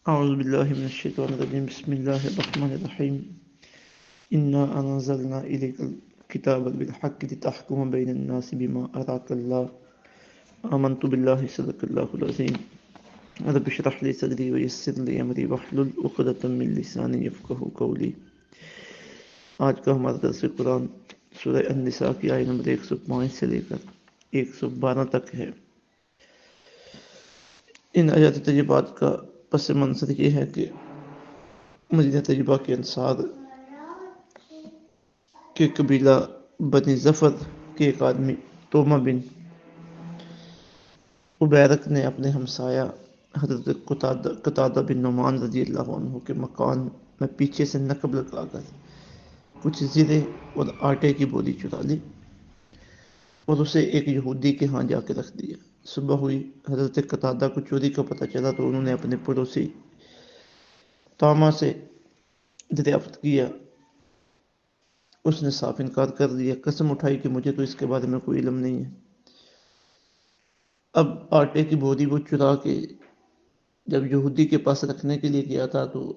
اعوذ باللہ من الشیطان الرجیم بسم اللہ الرحمن الرحیم انا انزلنا الیک الکتاب بالحق لتحکم بین الناس بما اراک اللہ آمنت باللہ صدق اللہ العظیم رب اشرح لی صدری ویسر لی امری واحلل عقدۃ من لسانی یفقہوا قولی۔ آج کا ہمارا درس قرآن سورہ النساء کی آیت نمبر 105 سے لے کر 112 تک ہے۔ ان آیات طیبات کا پس منظر یہ ہے کہ مدینہ طیبہ کے انصار کے قبیلہ بنی ظفر کے ایک آدمی تومہ بن عبیرک نے اپنے ہمسایہ حضرت قتادہ بن نعمان رضی اللہ عنہ کے مکان میں پیچھے سے نقب لگا کر کچھ زرے اور آٹے کی بوری چرا لی اور اسے ایک یہودی کے ہاں جا کے رکھ دیا۔ صبح ہوئی، حضرت قتادہ کو چوری کا پتہ چلا تو انہوں نے اپنے پڑوسی طامہ سے دریافت کیا۔ اس نے صاف انکار کر دیا، قسم اٹھائی کہ مجھے تو اس کے بارے میں کوئی علم نہیں ہے۔ اب آٹے کی بوری وہ چرا کے جب یہودی کے پاس رکھنے کے لیے گیا تھا تو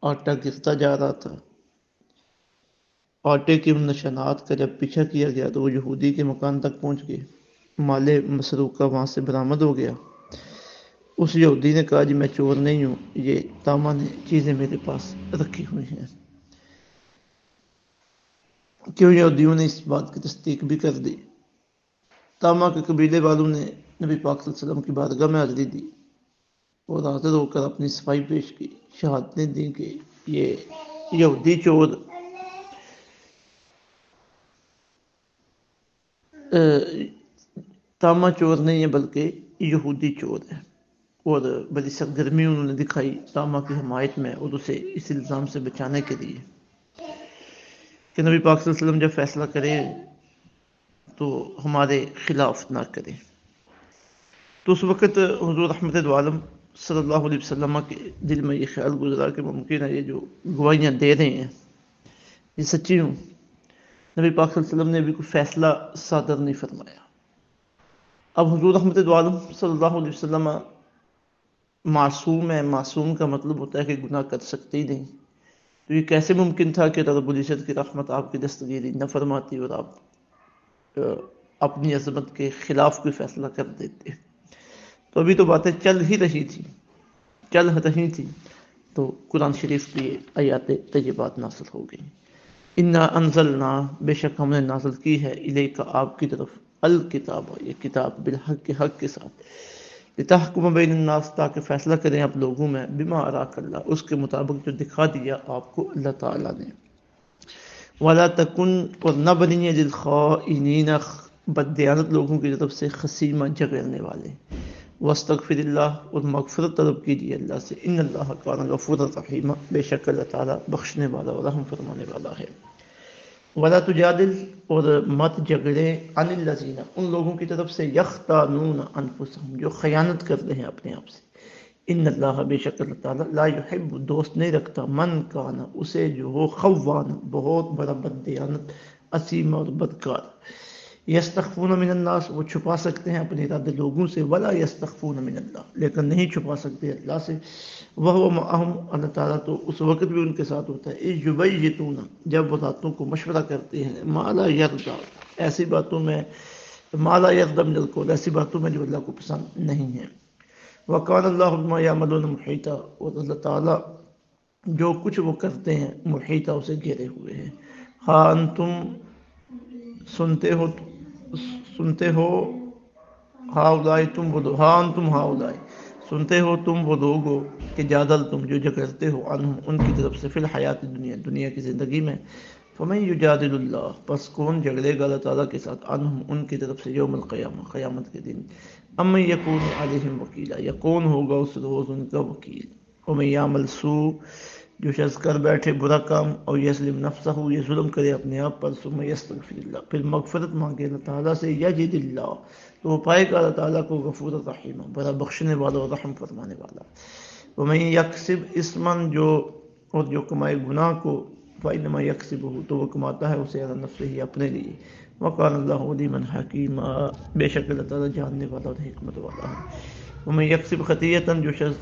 آٹا گرتا جا رہا تھا۔ آٹے کے ان نشانات کا جب پیچھا کیا گیا تو وہ یہودی کے مکان تک پہنچ گئے۔ مال مسروقہ وہاں سے برآمد ہو گیا۔ اس یہودی نے کہا جی میں چور نہیں ہوں، یہ طامہ نے چیزیں میرے پاس رکھی ہوئی ہیں۔ کیوں یہودیوں نے اس بات کی تصدیق بھی کر دی۔ طامہ کے قبیلے والوں نے نبی پاک صلی اللہ علیہ وسلم کی بارگاہ میں حاضری دی اور حاضر ہو کر اپنی صفائی پیش کی، شہادتیں دیں کہ یہ یہودی چور طامہ چور نہیں ہے بلکہ یہودی چور ہے، اور بڑی سرگرمی انہوں نے دکھائی طامہ کی حمایت میں اور اسے اس الزام سے بچانے کے لیے کہ نبی پاک صلی اللہ علیہ وسلم جب فیصلہ کرے تو ہمارے خلاف نہ کرے۔ تو اس وقت حضور رحمت دو عالم صلی اللہ علیہ وسلم کے دل میں یہ خیال گزرا کہ ممکن ہے یہ جو گواہیاں دے رہے ہیں یہ سچی ہوں۔ نبی پاک صلی اللہ علیہ وسلم نے بھی کوئی فیصلہ صادر نہیں فرمایا۔ اب حضور رحمت دو عالم صلی اللہ علیہ وسلم معصوم ہے، معصوم کا مطلب ہوتا ہے کہ گناہ کر سکتے ہی نہیں۔ تو یہ کیسے ممکن تھا کہ رب العزت کی رحمت آپ کی دستگیری نہ فرماتی اور آپ اپنی عظمت کے خلاف کوئی فیصلہ کر دیتے۔ تو ابھی تو باتیں چل ہی رہی تھی تو قرآن شریف کی آیات طیبات نازل ہو گئی۔ انا انزلنا، بے شک ہم نے نازل کی ہے، الیک آپ کی طرف، الکتاب، یہ کتاب، بالحق کے حق کے ساتھ، لتحکم بین الناس، تاکہ فیصلہ کریں آپ لوگوں میں، بما اراک اللہ، اس کے مطابق جو دکھا دیا آپ کو اللہ تعالیٰ نے، ولا تکن، اور نہ بنیے، للخائنین، بددیانت لوگوں کی طرف سے، خصیمہ، جھگڑنے والے، واستغفر اللہ، اور مغفرت طلب کیجیے اللہ سے، ان اللہ کان غفورا رحیما، بے شک اللہ تعالیٰ بخشنے والا اور رحم فرمانے والا ہے۔ ولا تجادل، اور مت جھگڑے، عن الذین، ان لوگوں کی طرف سے، یختانون انفسہم، جو خیانت کر رہے ہیں اپنے آپ سے، ان اللہ، بے شک اللہ تعالیٰ، لا یحب، دوست نہیں رکھتا، من کانا، اسے جو ہو، خوان، بہت بڑا بددیانت، اسیم اور بدکار، یستخفون من الناس، وہ چھپا سکتے ہیں اپنے ارادے لوگوں سے، ولا یستخفون من اللہ، لیکن نہیں چھپا سکتے اللہ سے، وہو معہم، اللہ تعالیٰ تو اس وقت بھی ان کے ساتھ ہوتا ہے، اذ یبیتون، جب وہ باتوں کو مشورہ کرتے ہیں، ما لا یرضی، ایسی باتوں میں، ما لا یرضی من القول، ایسی باتوں میں جو اللہ کو پسند نہیں ہے، وکان اللہ بما یعملون محیطا، اور اللہ تعالیٰ جو کچھ وہ کرتے ہیں، محیطا، اسے گھیرے ہوئے ہیں۔ ہاں انتم، سنتے ہو ہاؤلائی، تم وہ لوگ، ہاں انتم ہاؤلائی، سنتے ہو تم وہ لوگ ہو کہ جادل تم، جو جھگڑتے ہو، عنہم، ان کی طرف سے، فی الحیات دنیا، دنیا کی زندگی میں، فمن یجادل اللہ، پس کون جھگڑے گا اللہ تعالیٰ کے ساتھ، عنہم، ان کی طرف سے، یوم القیامہ، قیامت کے دن، امن یکون علیہم وکیلا، یا کون ہوگا اس روز ان کا وکیل، ومن یعمل سوء، جو شخص کر بیٹھے برا کام، اور یظلم نفسہ، یہ ظلم کرے اپنے آپ پر، ثم یستغفر اللہ، پھر مغفرت مانگے اللہ تعالیٰ سے، یجد اللہ، تو وہ پائے گا اللہ تعالیٰ کو، غفور الرحیم، بڑا بخشنے والا اور رحم فرمانے والا۔ ومن یکسب اسما، جو کمائے گناہ کو، فانما یکسبہ، تو وہ کماتا ہے اسے، علی نفسہ، اپنے لیے، وکان اللہ علیما حکیما، بے شک اللہ تعالیٰ جاننے والا اور حکمت والا ہے۔ ومن یکسب خطیئۃ، جو شخص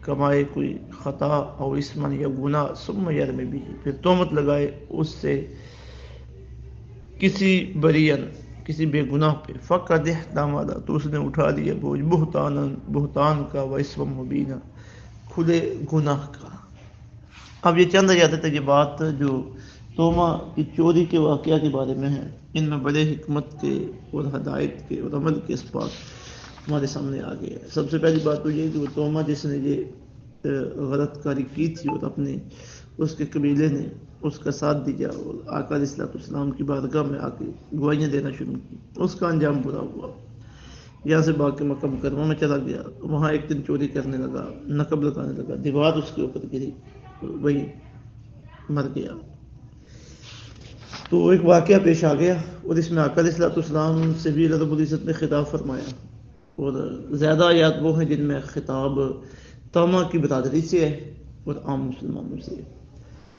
کمائے کوئی خطا او اسما یا گناہ، ثم یرمی بھی، پھر تہمت لگائے اس سے کسی بریئن، کسی بے گناہ پہ، فقد احتمل، تو اس نے اٹھا لیا بوجھ، بہتان کا، و اسم مبینہ، کھلے گناہ کا۔ اب یہ چند آیات یہ بات جو تومہ کی چوری کے واقعہ کے بارے میں ہے، ان میں بڑے حکمت کے اور ہدایت کے اور عمل کے اسباق ہمارے سامنے آ گئے ہیں۔ سب سے پہلی بات تو یہ کہ وہ تومہ جس نے یہ غلط کاری کی تھی اور اپنے اس کے قبیلے نے اس کا ساتھ دیا اور آقا علیہ السلام کی بارگاہ میں آ کے گوائیاں دینا شروع کی، اس کا انجام برا ہوا۔ یہاں سے باغ کے مکہ مکرمہ میں چلا گیا، وہاں ایک دن چوری کرنے لگا، نقب لگانے لگا، دیوار اس کے اوپر گری، وہی مر گیا۔ تو ایک واقعہ پیش آ گیا اور اس میں آقا علیہ السلام سے بھی اللہ رب العزت نے خطاب فرمایا، اور زیادہ آیات وہ ہیں جن میں خطاب تومہ کی برادری سے ہے اور عام مسلمانوں سے ہے۔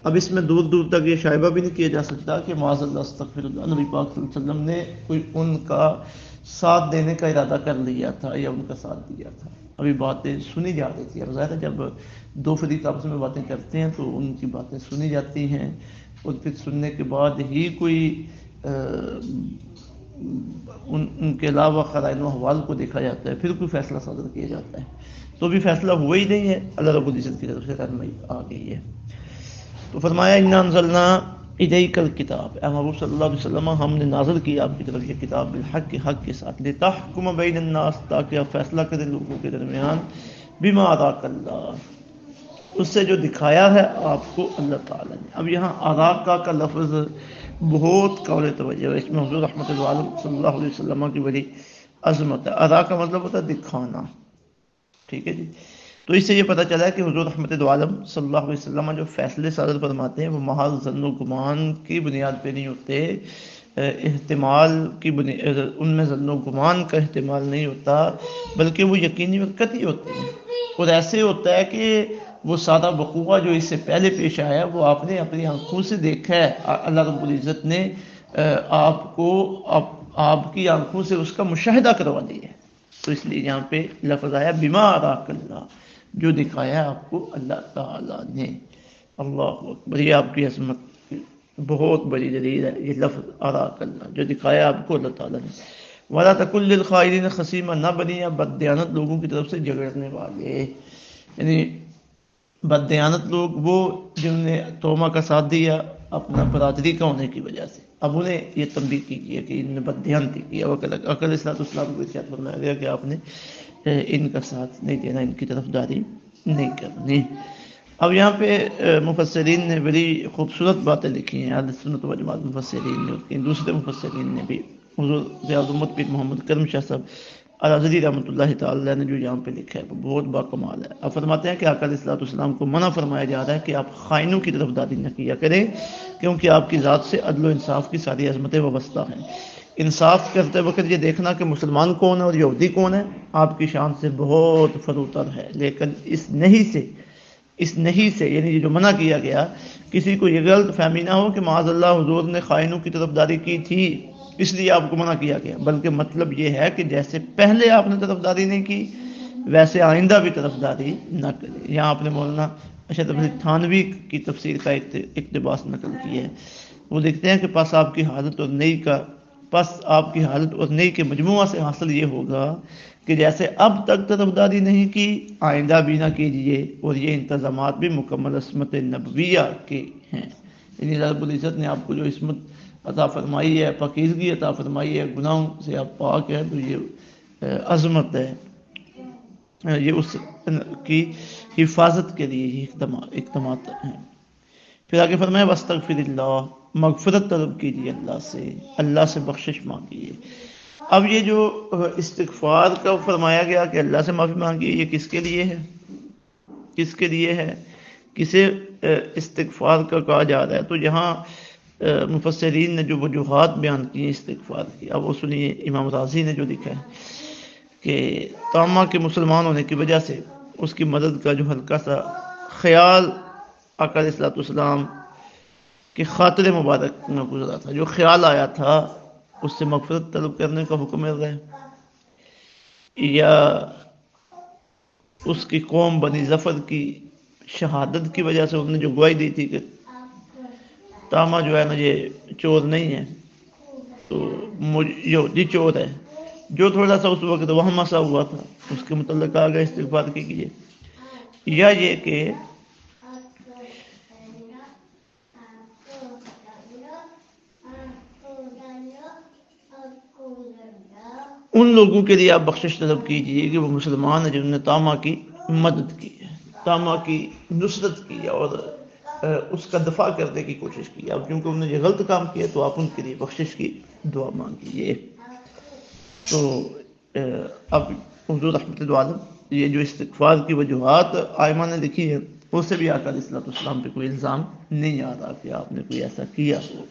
اب اس میں دور دور تک یہ شائبہ بھی نہیں کیا جا سکتا کہ معاذ اللہ استغفر اللہ، نبی پاک صلی اللہ علیہ وسلم نے کوئی ان کا ساتھ دینے کا ارادہ کر لیا تھا یا ان کا ساتھ دیا تھا۔ ابھی باتیں سنی جا رہی تھی، اب ظاہر ہے جب دو فریق آپس میں باتیں کرتے ہیں تو ان کی باتیں سنی جاتی ہیں، اور پھر سننے کے بعد ہی کوئی ان کے علاوہ قرائن و احوال کو دیکھا جاتا ہے، پھر کوئی فیصلہ صادر کیا جاتا ہے۔ تو بھی فیصلہ ہوا ہی نہیں ہے، اللہ رب العزت کی طرف سے رہنمائی آ گئی ہے۔ تو فرمایا انا انزلنا الیک الکتاب، اے محبوب صلی اللہ علیہ وسلم ہم نے نازل کی آپ کی طرف یہ کتاب بالحق، کے حق کے ساتھ، لتحکم بین الناس، تاکہ آپ فیصلہ کریں لوگوں کے درمیان، بما اراک اللہ، اس سے جو دکھایا ہے آپ کو اللہ تعالیٰ نے۔ اب یہاں اراکا کا لفظ بہت قابل توجہ ہے، اس میں حضور رحمۃ اللہ علیہ صلی اللہ علیہ وسلم کی بڑی عظمت ہے۔ اراکا کا مطلب ہوتا ہے دکھانا، ٹھیک ہے جی۔ تو اس سے یہ پتہ چلا ہے کہ حضور رحمت عالم صلی اللہ علیہ وسلم جو فیصلے صادر فرماتے ہیں وہ محض ظن و گمان کی بنیاد پہ نہیں ہوتے، احتمال کی بنیاد، ان میں ظن و گمان کا احتمال نہیں ہوتا، بلکہ وہ یقینی اور قطعی ہوتے ہیں۔ اور ایسے ہوتا ہے کہ وہ سادہ وقوع جو اس سے پہلے پیش آیا وہ آپ نے اپنی آنکھوں سے دیکھا ہے، اللہ رب العزت نے آپ کو آپ کی آنکھوں سے اس کا مشاہدہ کروا دیا ہے۔ تو اس لیے یہاں پہ لفظ آیا بما اراک اللہ، جو دکھایا آپ کو اللہ تعالیٰ نے۔ اللہ اکبر، یہ آپ کی عظمت بہت بڑی دلیل ہے، یہ لفظ اراک اللہ، جو دکھایا آپ کو اللہ تعالیٰ نے۔ ولا تکن للخائنین خصیما، نہ بنی یا بددیانت لوگوں کی طرف سے جھگڑنے والے، یعنی بددیانت لوگ وہ جنہوں نے تومہ کا ساتھ دیا اپنا برادری کا ہونے کی وجہ سے۔ اب انہیں یہ تنبیہ کی ہے کہ ان نے بددیانتی کی، اب عقل السلام کو ارشاد فرمایا گیا کہ آپ نے ان کا ساتھ نہیں دینا، ان کی طرف داری نہیں کرنی۔ اب یہاں پہ مفسرین نے بڑی خوبصورت باتیں لکھی ہیں، اہل سنت و جماعت مفسرین نے، دوسرے مفسرین نے بھی، حضور ضیاء الامت پیر محمد کرم شاہ صاحب الازہری رحمۃ اللہ تعالی نے جو یہاں پہ لکھا ہے وہ بہت باکمال ہے۔ اب فرماتے ہیں کہ آقا علیہ السلام کو منع فرمایا جا رہا ہے کہ آپ خائنوں کی طرف داری نہ کیا کریں، کیونکہ آپ کی ذات سے عدل و انصاف کی ساری عظمتیں وابستہ ہیں۔ انصاف کرتے وقت یہ دیکھنا کہ مسلمان کون ہے اور یہودی کون ہے آپ کی شان سے بہت فروتر ہے، لیکن اس نہیں سے یعنی جو منع کیا گیا، کسی کو یہ غلط فہمی نہ ہو کہ معاذ اللہ حضور نے خائنوں کی طرف داری کی تھی اس لیے آپ کو منع کیا گیا، بلکہ مطلب یہ ہے کہ جیسے پہلے آپ نے طرف داری نہیں کی ویسے آئندہ بھی طرف داری نہ کرے۔ یہاں آپ نے مولانا اشرف علی تھانوی کی تفسیر کا اقتباس نقل کیا ہے، وہ لکھتے ہیں کہ پس آپ کی حالت اور نئی کے مجموعہ سے حاصل یہ ہوگا کہ جیسے اب تک طرفداری نہیں کی آئندہ بھی نہ کیجیے، اور یہ انتظامات بھی مکمل عصمت نبویہ کے ہیں، یعنی رب العزت نے آپ کو جو عصمت عطا فرمائی ہے، پاکیزگی عطا فرمائی ہے، گناہوں سے آپ پاک ہیں، تو یہ عظمت ہے، یہ اس کی حفاظت کے لیے یہ اقدامات ہیں۔ پھر آگے فرمایا واستغفر اللہ، مغفرت طلب کیجیے اللہ سے بخشش مانگیے۔ اب یہ جو استغفار کا فرمایا گیا کہ اللہ سے معافی مانگیے، یہ کس کے لیے ہے، کسے استغفار کا کہا جا رہا ہے؟ تو یہاں مفسرین نے جو وجوہات بیان کی ہیں استغفار کی، اب وہ سنیے۔ امام رازی نے جو لکھا ہے کہ تومہ کے مسلمان ہونے کی وجہ سے اس کی مدد کا جو ہلکا سا خیال آقا علیہ السلام کے خاطر مبارک میں گزرا تھا، جو خیال آیا تھا اس سے مغفرت طلب کرنے کا حکم مل رہا ہے، یا اس کی قوم بنی ظفر کی شہادت کی وجہ سے انہوں نے جو گواہی دی تھی کہ تاما جو ہے نا یہ چور نہیں ہے، تو یہودی چور ہے، جو تھوڑا سا اس وقت وہم سا ہوا تھا اس کے متعلق آگے استغفار کیجیے، یا یہ کہ ان لوگوں کے لیے آپ بخشش طلب کیجئے کہ وہ مسلمان ہیں جنہوں نے تاما کی مدد کی ہے، تاما کی نصرت کی اور اس کا دفاع کرنے کی کوشش کی۔ اب کیونکہ انہوں نے یہ غلط کام کیا تو آپ ان کے لیے بخشش کی دعا مانگیے۔ تو اب حضور رحمت اللہ علیہ یہ جو استغفار کی وجوہات آئمہ نے لکھی ہے اس سے بھی آقا علیہ الصلوۃ والسلام پہ کوئی الزام نہیں آ رہا کہ آپ نے کوئی ایسا کیا ہو۔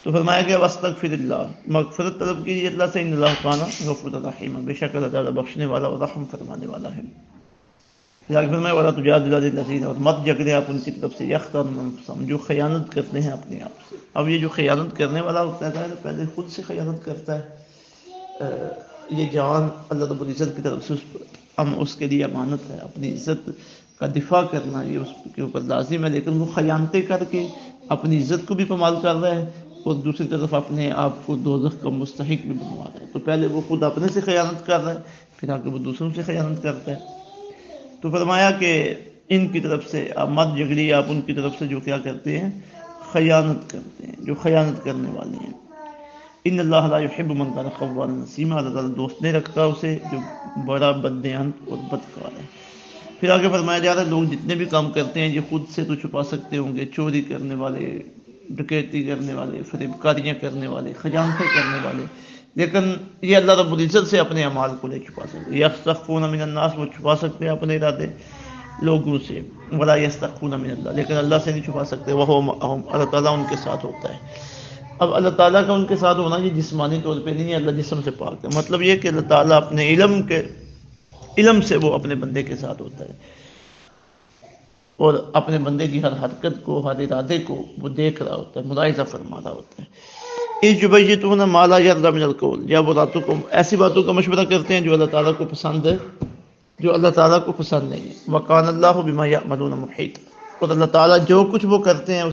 تو فرمایا گیا واستغفر اللہ، مغفرت طلب کیجیے اللہ سے، ان اللہ کان غفور الرحیم، بے شک اللہ تعالیٰ بخشنے والا اور رحم فرمانے والا ہے۔ لیکن فرمایا ولا تجادل عن الذین، اور مت جھگڑے آپ ان کی طرف سے یختارون انفسہم، جو خیانت کرتے ہیں اپنے آپ سے۔ اب یہ جو خیانت کرنے والا ہوتا ہے تو پہلے خود سے خیانت کرتا ہے، یہ جان اللہ رب العزت کی طرف سے ہم اس کے لیے امانت ہے، اپنی عزت کا دفاع کرنا یہ اس کے اوپر لازم ہے، لیکن وہ خیانتیں کر کے اپنی عزت کو بھی پامال کر رہا ہے اور دوسری طرف اپنے آپ کو دوزخ کا مستحق بھی بنوا رہا ہے۔ تو پہلے وہ خود اپنے سے خیانت کر رہا ہے، پھر آگے وہ دوسروں سے خیانت کرتا ہے۔ تو فرمایا کہ ان کی طرف سے آپ مت جھگڑیے، آپ ان کی طرف سے جو کیا کرتے ہیں، خیانت کرتے ہیں، جو خیانت کرنے والے ہیں۔ ان اللہ لا يحب من كان خوانا نسیما، اللہ تعالیٰ دوست نہیں رکھتا اسے جو بڑا بددیانت اور بدکار ہے۔ پھر آگے فرمایا جا رہا ہے لوگ جتنے بھی کام کرتے ہیں یہ خود سے تو چھپا سکتے ہوں گے، چوری کرنے والے، ڈکیتی کرنے والے، فریب کاریاں کرنے والے، خیانتیں کرنے والے، لیکن یہ اللہ رب العزت سے اپنے اعمال کو نہیں چھپا سکتے۔ یستخفون من الناس، وہ چھپا سکتے ہیں اپنے ارادے لوگوں سے، ولا یستخفون من اللہ، لیکن اللہ سے نہیں چھپا سکتے، وہ اللہ تعالیٰ ان کے ساتھ ہوتا ہے۔ اب اللہ تعالیٰ کا ان کے ساتھ ہونا یہ جسمانی طور پہ نہیں ہے، اللہ جسم سے پاک ہے، مطلب یہ کہ اللہ تعالیٰ اپنے علم سے وہ اپنے بندے کے ساتھ ہوتا ہے اور اپنے بندے کی ہر حرکت کو، ہر ارادے کو وہ دیکھ رہا ہوتا ہے، ملاحظہ فرما رہا ہوتا ہے۔ یبیتون ما لا یرضی من القول، یا وہ راتوں کو ایسی باتوں کا مشورہ کرتے ہیں جو اللہ تعالیٰ کو پسند ہے، جو اللہ تعالیٰ کو پسند نہیں ہے۔ وکان اللہ بما یعملون محیط، اور اللہ تعالیٰ جو کچھ وہ کرتے ہیں